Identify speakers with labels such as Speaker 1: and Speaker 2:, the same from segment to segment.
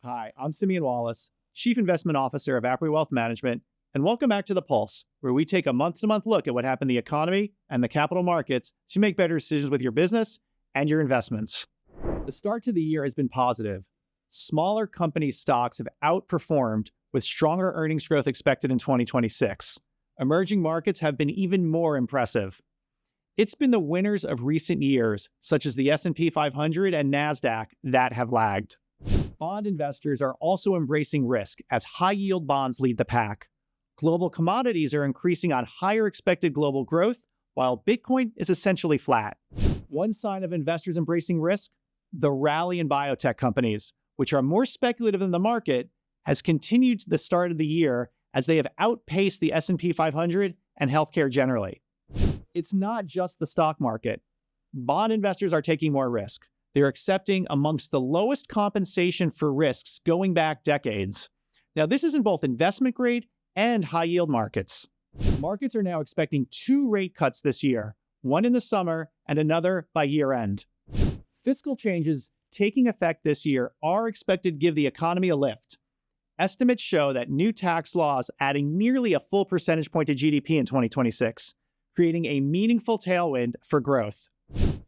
Speaker 1: Hi, I'm Simeon Wallace, Chief Investment Officer of Apri Wealth Management, and welcome back to The Pulse, where we take a month-to-month look at what happened in the economy and the capital markets to make better decisions with your business and your investments. The start to the year has been positive. Smaller company stocks have outperformed with stronger earnings growth expected in 2026. Emerging markets have been even more impressive. It's been the winners of recent years, such as the S&P 500 and NASDAQ, that have lagged. Bond investors are also embracing risk as high-yield bonds lead the pack. Global commodities are increasing on higher expected global growth, while Bitcoin is essentially flat. One sign of investors embracing risk? The rally in biotech companies, which are more speculative than the market, has continued to the start of the year as they have outpaced the S&P 500 and healthcare generally. It's not just the stock market. Bond investors are taking more risk. They're accepting amongst the lowest compensation for risks going back decades. Now, this is in both investment grade and high yield markets. Markets are now expecting 2 rate cuts this year, one in the summer and another by year end. Fiscal changes taking effect this year are expected to give the economy a lift. Estimates show that new tax laws adding nearly a full percentage point to GDP in 2026, creating a meaningful tailwind for growth.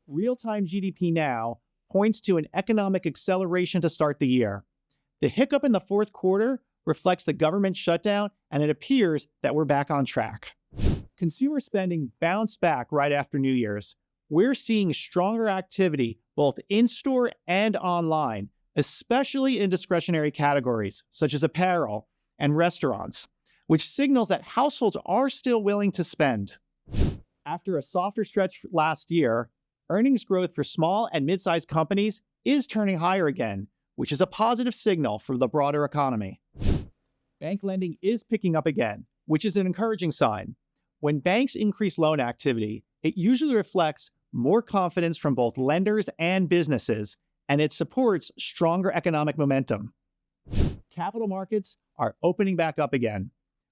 Speaker 1: Real-time GDP now points to an economic acceleration to start the year. The hiccup in the fourth quarter reflects the government shutdown, and it appears that we're back on track. Consumer spending bounced back right after New Year's. We're seeing stronger activity both in-store and online, especially in discretionary categories such as apparel and restaurants, which signals that households are still willing to spend. After a softer stretch last year, earnings growth for small and mid-sized companies is turning higher again, which is a positive signal for the broader economy. Bank lending is picking up again, which is an encouraging sign. When banks increase loan activity, it usually reflects more confidence from both lenders and businesses, and it supports stronger economic momentum. Capital markets are opening back up again.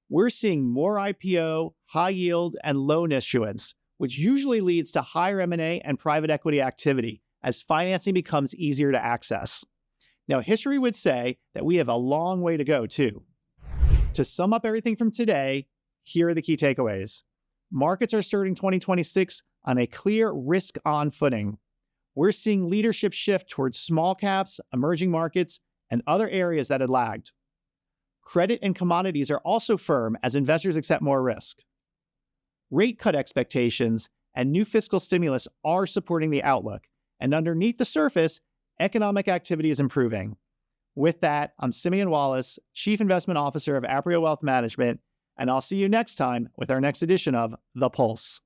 Speaker 1: We're seeing more IPO, high yield, and loan issuance, which usually leads to higher M&A and private equity activity as financing becomes easier to access. Now, history would say that we have a long way to go, too. To sum up everything from today, here are the key takeaways. Markets are starting 2026 on a clear risk-on footing. We're seeing leadership shift towards small caps, emerging markets, and other areas that had lagged. Credit and commodities are also firm as investors accept more risk. Rate cut expectations and new fiscal stimulus are supporting the outlook, and underneath the surface, economic activity is improving. With that, I'm Simeon Wallace, Chief Investment Officer of Apri Wealth Management, and I'll see you next time with our next edition of The Pulse.